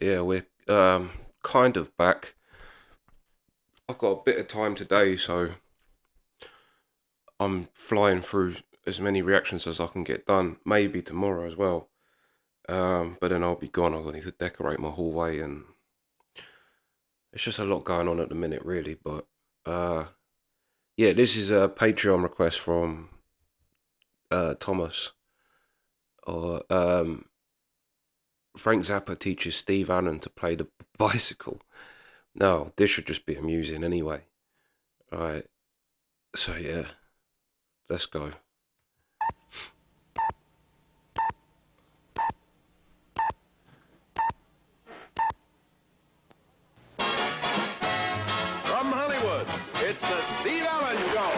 Yeah, we're kind of back. I've got a bit of time today, so I'm flying through as many reactions as I can get done. Maybe tomorrow as well. But then I'll be gone. I'll need to decorate my hallway, and it's just a lot going on at the minute, really. But uh, yeah, this is a Patreon request from Thomas. Or Frank Zappa teaches Steve Allen to play the bicycle. No, this should just be amusing anyway. All right. So yeah, let's go. From Hollywood, it's the Steve Allen Show.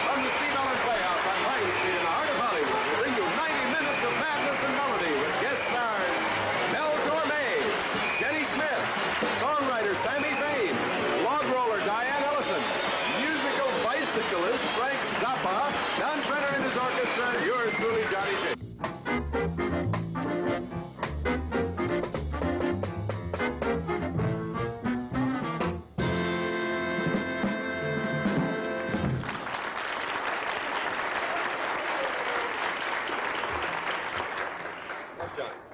From the Steve Allen Playhouse on Vine Street in the heart of Hollywood, we bring you 90 minutes of madness and melody with guest stars Mel Torme, Jenny Smith, songwriter Sammy Fain, log roller Diane Ellison, musical bicyclist Frank Zappa, Don Brenner and his orchestra, and yours truly, Johnny J.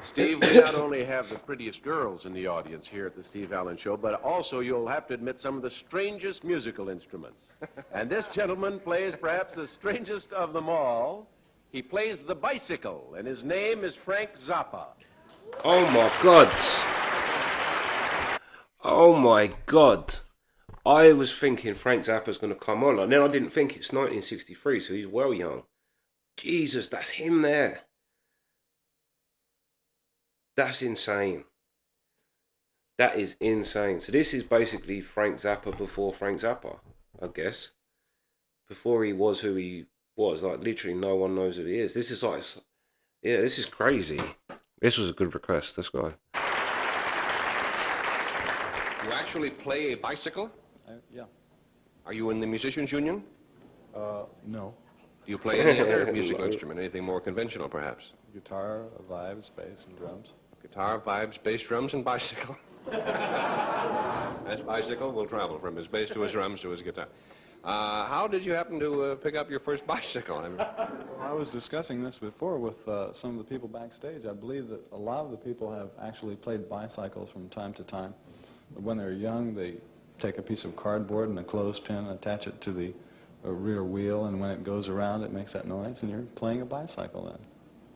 Steve, we not only have the prettiest girls in the audience here at the Steve Allen Show, but also you'll have to admit some of the strangest musical instruments. And this gentleman plays perhaps the strangest of them all. He plays the bicycle, and his name is Frank Zappa. Oh my god. Oh my god. I was thinking Frank Zappa's going to come on. And then I didn't think it's 1963, so he's well young. Jesus, that's him there. That's insane. That is insane. So this is basically Frank Zappa before Frank Zappa, I guess. Before he was who he was. Like, literally no one knows who he is. This is like, yeah, this is crazy. This was a good request. Let's go. You actually play a bicycle? Yeah. Are you in the musicians union? No. Do you play any other musical instrument? Anything more conventional, perhaps? Guitar, vibes, bass, and drums. Guitar, vibes, bass, drums, and bicycle. That's bicycle will travel from his bass to his drums to his guitar. How did you happen to pick up your first bicycle? I was discussing this before with some of the people backstage. I believe that a lot of the people have actually played bicycles from time to time. When they're young, they take a piece of cardboard and a clothespin, attach it to the rear wheel, and when it goes around, it makes that noise, and you're playing a bicycle then.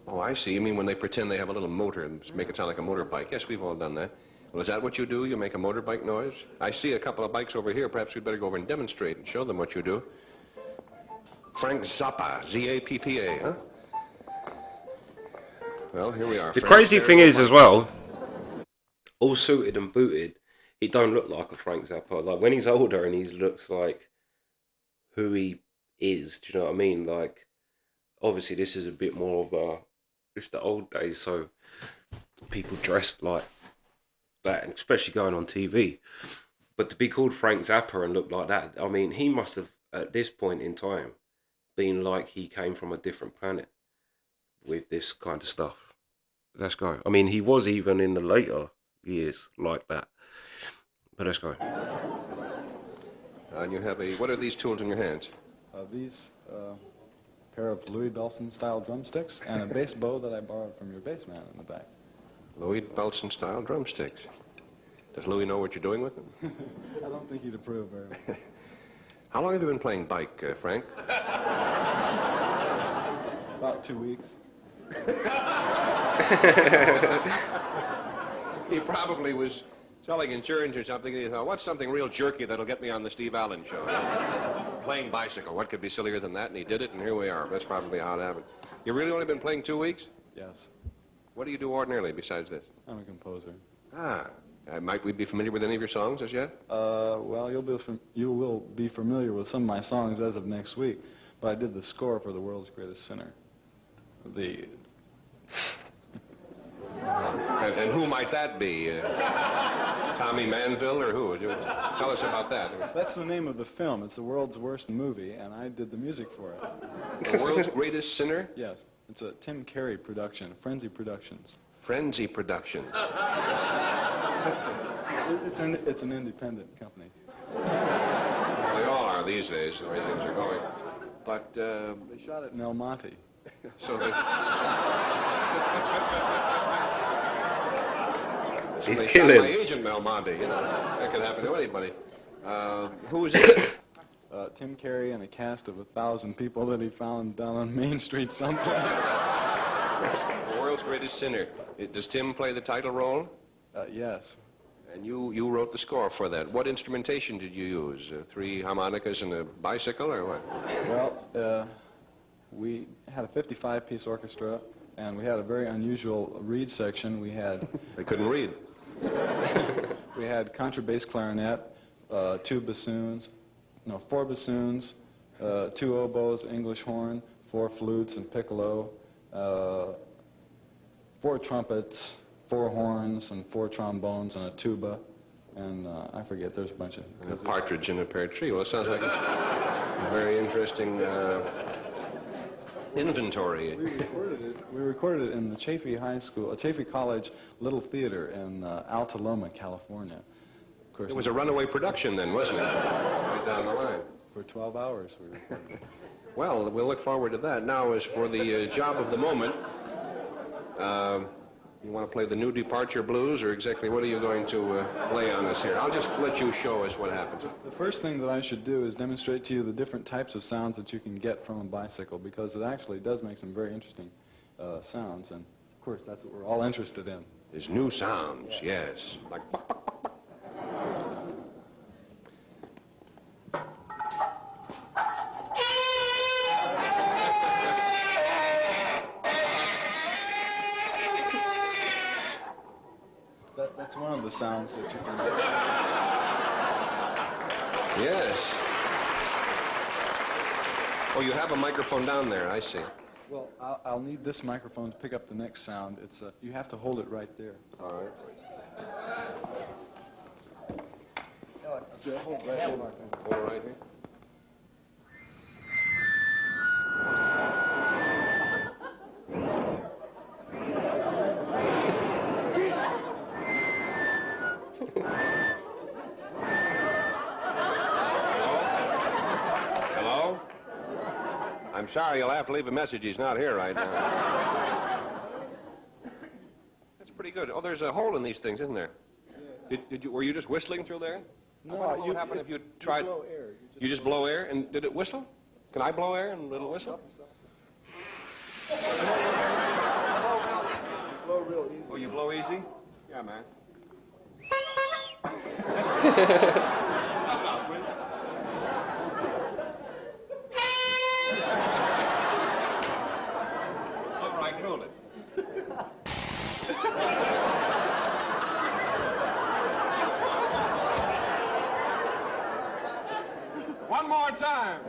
Oh, I see. You mean when they pretend they have a little motor and make it sound like a motorbike? Yes, we've all done that. Well, is that what you do? You make a motorbike noise? I see a couple of bikes over here. Perhaps we'd better go over and demonstrate and show them what you do. Frank Zappa, Z-A-P-P-A, huh? Well, here we are. The crazy thing is as well, all suited and booted, he don't look like a Frank Zappa. Like when he's older and he looks like who he is, do you know what I mean? Like, obviously this is a bit more of just the old days, so people dressed like that, and especially going on TV. But to be called Frank Zappa and look like that, I mean, he must have, at this point in time, been like he came from a different planet with this kind of stuff. Let's go. I mean, he was even in the later years like that. But let's go. And you have a, what are these tools in your hands? These pair of Louis Bellson-style drumsticks and a bass bow that I borrowed from your bass man in the back. Louis Bellson-style drumsticks. Does Louis know what you're doing with them? I don't think he'd approve very much. How long have you been playing bike, Frank? About 2 weeks. He probably was selling insurance or something, and he thought, what's something real jerky that'll get me on the Steve Allen Show? Playing bicycle. What could be sillier than that? And he did it, and here we are. That's probably how it happened. You've really only been playing 2 weeks? Yes. What do you do ordinarily besides this? I'm a composer. Ah. Might we be familiar with any of your songs as yet? Well, you will be familiar with some of my songs as of next week, but I did the score for The World's Greatest Sinner. The... And who might that be? Tommy Manville or who? Tell us about that. That's the name of the film. It's the world's worst movie, and I did the music for it. The World's Greatest Sinner? Yes. It's a Tim Carey production, Frenzy Productions. Frenzy Productions. It's an independent company. They all are these days, the way things are going. But, They shot it in El Monte. so they... so He's they killing. shot my agent, Mel Monte, you know. That could happen to anybody. Who's in it? Tim Carey and a cast of 1,000 people that he found down on Main Street someplace. The world's greatest sinner. Does Tim play the title role? Yes. And you wrote the score for that. What instrumentation did you use? 3 harmonicas and a bicycle, or what? Well, we had a 55-piece orchestra, and we had a very unusual reed section. We had They couldn't read. we had contrabass clarinet, 4 bassoons, 2 oboes, English horn, 4 flutes and piccolo, 4 trumpets, 4 horns, and 4 trombones, and a tuba, and I forget, there's a bunch of... And a partridge in a pear tree. Well, it sounds like a very interesting inventory. We recorded it in the Chaffey College Little Theater in Alta Loma, California. Of course, It was a runaway production then, wasn't it? Right down the line. for 12 hours we recorded it. Well, we'll look forward to that. Now, as for the job of the moment, you want to play the New Departure Blues, or exactly what are you going to lay on us here? I'll just let you show us what happens. The first thing that I should do is demonstrate to you the different types of sounds that you can get from a bicycle, because it actually does make some very interesting sounds, and of course that's what we're all interested in. There's new sounds, yes. Like That's one of the sounds that you can get. yes. Oh, you have a microphone down there, I see. Well, I'll need this microphone to pick up the next sound. It's you have to hold it right there. All right. Hold right there. Hold it right here. Hello? I'm sorry, you'll have to leave a message. He's not here right now. That's pretty good. Oh, there's a hole in these things, isn't there? Were you just whistling through there? No, What would happen if you tried? blow air. You just blow air, and did it whistle? Can I blow air and it'll whistle? Blow real easy. Oh, you blow easy? Yeah, man. All right, hold it. One more time.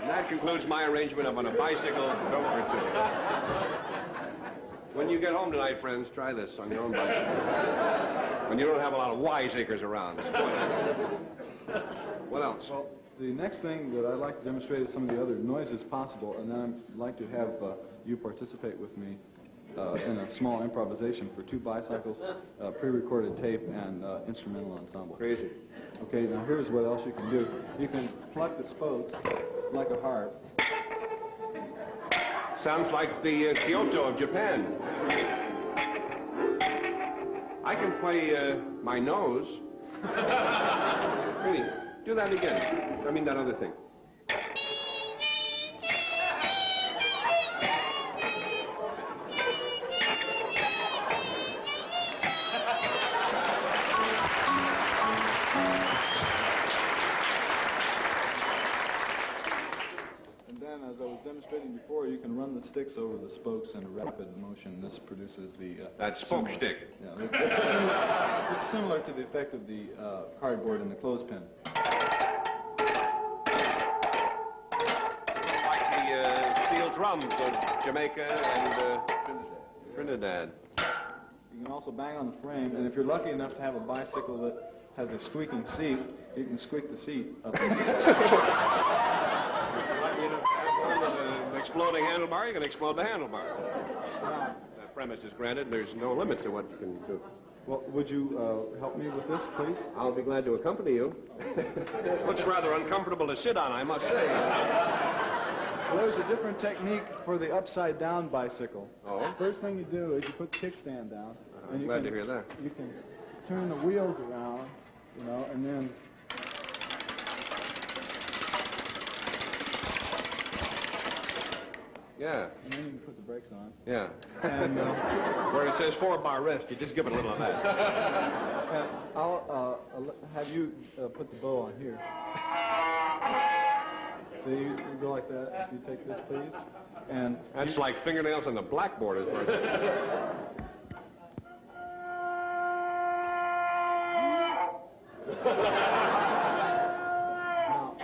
And that concludes my arrangement of on a bicycle. Don't pretend. When you get home tonight, friends, try this on your own bicycle. When you don't have a lot of wiseacres around. What else? Well, the next thing that I'd like to demonstrate is some of the other noises possible, and then I'd like to have you participate with me in a small improvisation for 2 bicycles, pre-recorded tape, and instrumental ensemble. Crazy. Okay, now here's what else you can do. You can pluck the spokes like a harp. Sounds like the Kyoto of Japan. I can play my nose. Really, do that again. I mean that other thing. And then, as I was demonstrating before, you can run the sticks over the spokes in a rapid motion. This produces the... That spoke similar- stick. Yeah, it's similar to the effect of the cardboard and the clothespin. Like the steel drums of Jamaica and Trinidad. You can also bang on the frame, and if you're lucky enough to have a bicycle that has a squeaking seat, you can squeak the seat up. Lucky enough to have one with an exploding handlebar, you can explode the handlebar. That premise is granted. There's no limit to what you can do. Well, would you help me with this, please? I'll be glad to accompany you. Looks rather uncomfortable to sit on, I must say. Well, there's a different technique for the upside-down bicycle. Oh? First thing you do is you put the kickstand down. I'm glad to hear that. You can turn the wheels around, you know, and then... Yeah. And then you can put the brakes on. Yeah. And, Where it says 4-bar rest, you just give it a little of that. and I'll have you put the bow on here. See, you go like that. If you take this, please. And That's like fingernails on the blackboard as far as... now,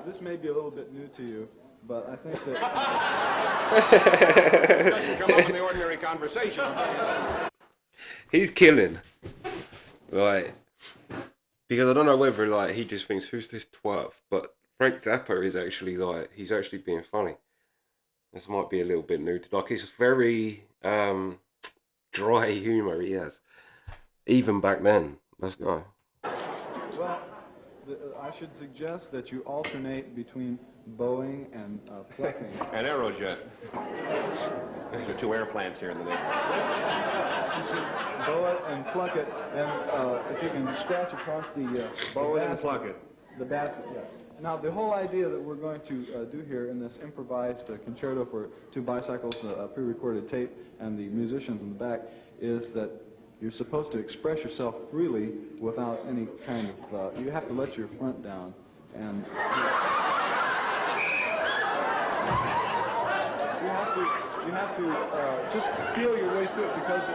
this may be a little bit new to you, but I think that... It doesn't come up in the ordinary conversation. He's killing. Like, because I don't know whether, like, he just thinks, who's this twerp? But Frank Zappa is actually, like, he's actually being funny. This might be a little bit new to, like, it's very dry humour he has. Even back then. Let's go. Well, I should suggest that you alternate between bowing and plucking. An Aerojet. These are 2 airplanes here in the neighborhood. You should bow it and pluck it, and if you can scratch across the Bow it and basket, pluck it. The basket, yeah. Now, the whole idea that we're going to do here in this improvised concerto for 2 bicycles, pre-recorded tape, and the musicians in the back, is that you're supposed to express yourself freely without any kind of, you have to let your front down, and you have to just feel your way through it, because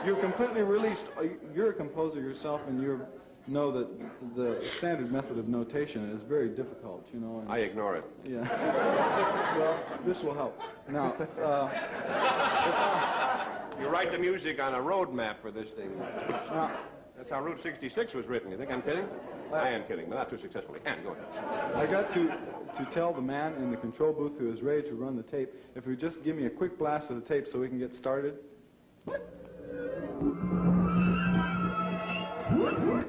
you're completely released. You're a composer yourself, and you know that the standard method of notation is very difficult, you know. And, I ignore it. yeah. Well, this will help. Now, You write the music on a road map for this thing. now, That's how Route 66 was written. You think I'm kidding? I am kidding, but not too successfully. And go ahead. I got to tell the man in the control booth who is ready to run the tape, if you just give me a quick blast of the tape so we can get started. All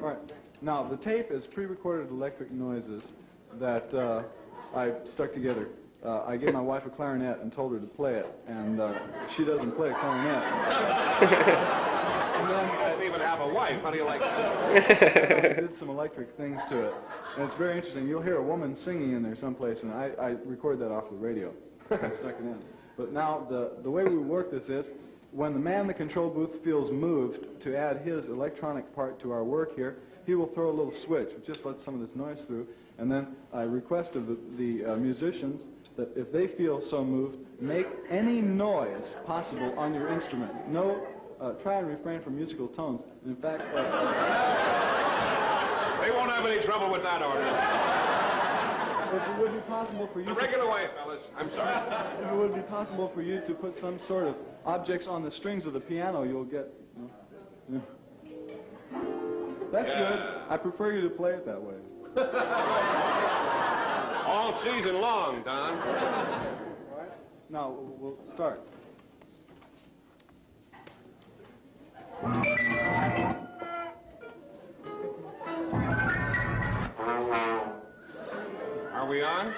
right. Now, the tape is pre-recorded electric noises that I stuck together. I gave my wife a clarinet and told her to play it, and she doesn't play a clarinet. And then He doesn't even have a wife. How do you like that? I did some electric things to it, and it's very interesting. You'll hear a woman singing in there someplace, and I recorded that off the radio. I stuck it in. But now, the way we work this is, when the man in the control booth feels moved to add his electronic part to our work here, he will throw a little switch, which just lets some of this noise through, and then I request of the musicians that if they feel so moved, make any noise possible on your instrument. No, try and refrain from musical tones. In fact, They won't have any trouble with that order. if it would be possible for you The to, regular way, fellas. I'm sorry. if it would be possible for you to put some sort of objects on the strings of the piano, you'll get. You know. That's good. I prefer you to play it that way. All season long, Don. All right. Now we'll start. Are we on?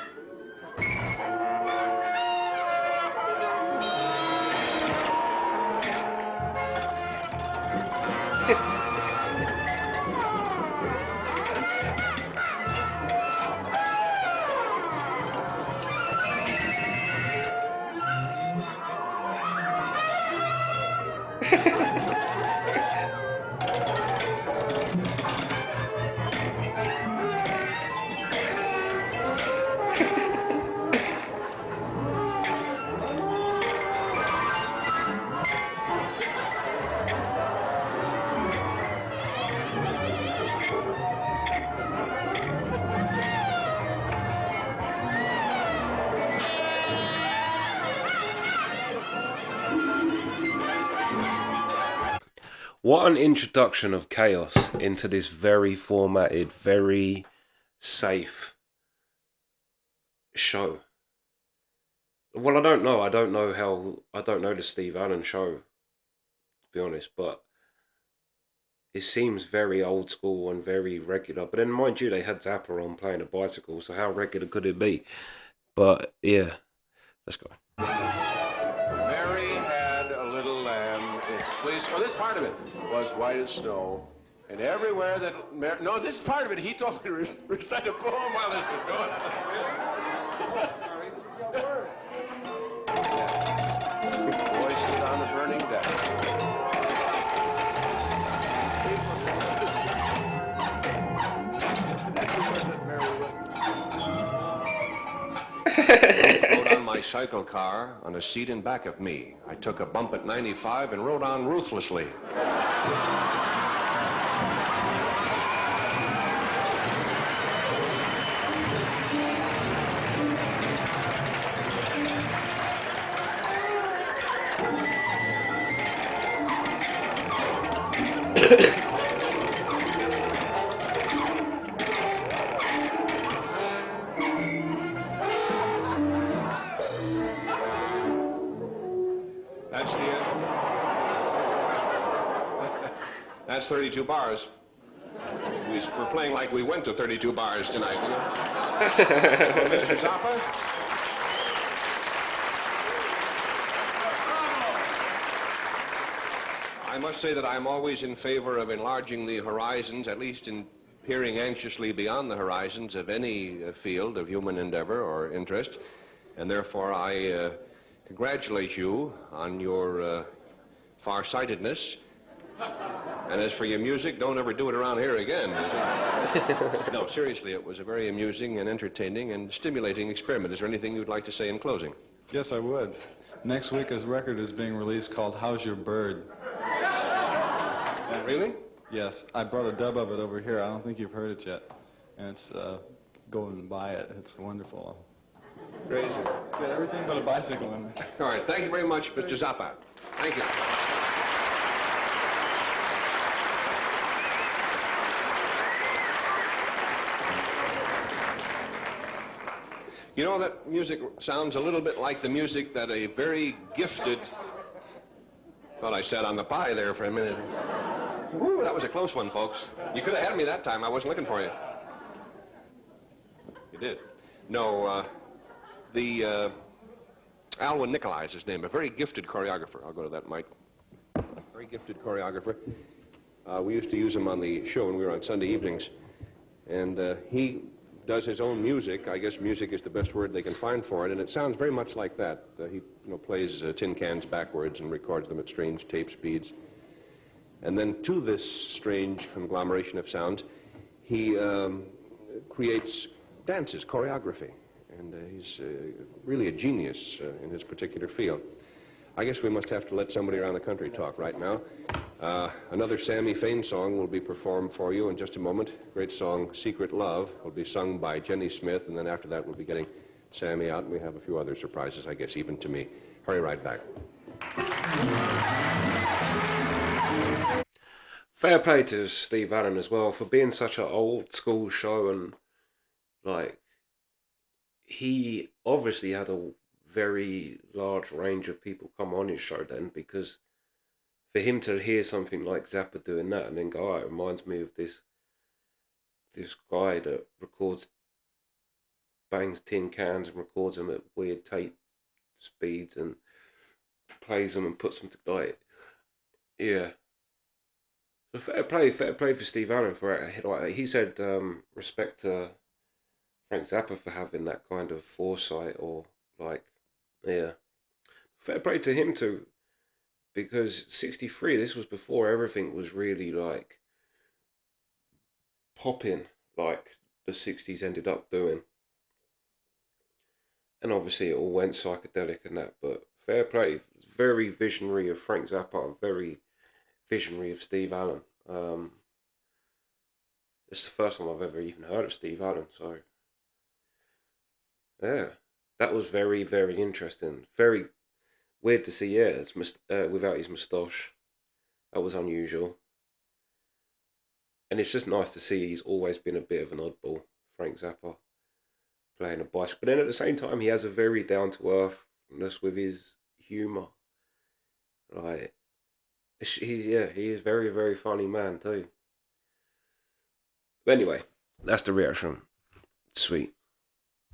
What an introduction of chaos into this very formatted, very safe show. Well, I don't know. I don't know how. I don't know the Steve Allen show, to be honest, but it seems very old school and very regular. But then, mind you, they had Zappa on playing a bicycle, so how regular could it be? But yeah, let's go. Mary had a little lamb. Its fleece, oh, this part of it was white as snow. And everywhere that no, this part of it, he told me to recite a poem while this was going on. Boy stood on a burning deck. Rode on my cycle car on a seat in back of me. I took a bump at 95 and rode on ruthlessly. That's the end. That's 32 bars. We're playing like we went to 32 bars tonight, you know? Mr. Zappa? I must say that I'm always in favor of enlarging the horizons, at least in peering anxiously beyond the horizons of any field of human endeavor or interest. And therefore, I congratulate you on your farsightedness. And as for your music, don't ever do it around here again. No, seriously, it was a very amusing and entertaining and stimulating experiment. Is there anything you'd like to say in closing? Yes, I would. Next week, his record is being released called How's Your Bird? Really? Yes, I brought a dub of it over here. I don't think you've heard it yet. And it's, go and buy it. It's wonderful. Crazy. It's got everything but a bicycle in it. All right, thank you very much, Mr. Zappa. Thank you. You know, that music sounds a little bit like the music that a very gifted... Thought I sat on the pie there for a minute. Woo, that was a close one, folks. You could have had me that time. I wasn't looking for you. You did. No, Alwyn Nicolai is his name, a very gifted choreographer. I'll go to that mic. Very gifted choreographer. We used to use him on the show when we were on Sunday evenings. And he does his own music. I guess music is the best word they can find for it, and it sounds very much like that. He plays tin cans backwards and records them at strange tape speeds. And then to this strange conglomeration of sounds, he creates dances, choreography. And he's really a genius in his particular field. I guess we must have to let somebody around the country talk right now. Another Sammy Fain song will be performed for you in just a moment. Great song, Secret Love, will be sung by Jenny Smith, and then after that we'll be getting Sammy out, and we have a few other surprises, I guess, even to me. Hurry right back. Fair play to Steve Allen as well for being such an old school show, and like he obviously had a very large range of people come on his show then, because for him to hear something like Zappa doing that and then go, oh, it reminds me of this guy that bangs tin cans and records them at weird tape speeds and plays them and puts them to like, yeah. So fair play for Steve Allen for it. Like he said, respect to Frank Zappa for having that kind of foresight, or like, yeah, fair play to him too, because '63, this was before everything was really like popping like the '60s ended up doing, and obviously it all went psychedelic and that. But fair play, very visionary of Frank Zappa, very visionary of Steve Allen. It's the first time I've ever even heard of Steve Allen, so yeah, that was very, very interesting. Very weird to see, yeah, it's without his moustache. That was unusual. And it's just nice to see he's always been a bit of an oddball, Frank Zappa, playing a bicycle. But then at the same time, he has a very down to earthness with his humour. Like, he is very, very funny man too. But anyway, that's the reaction. Sweet.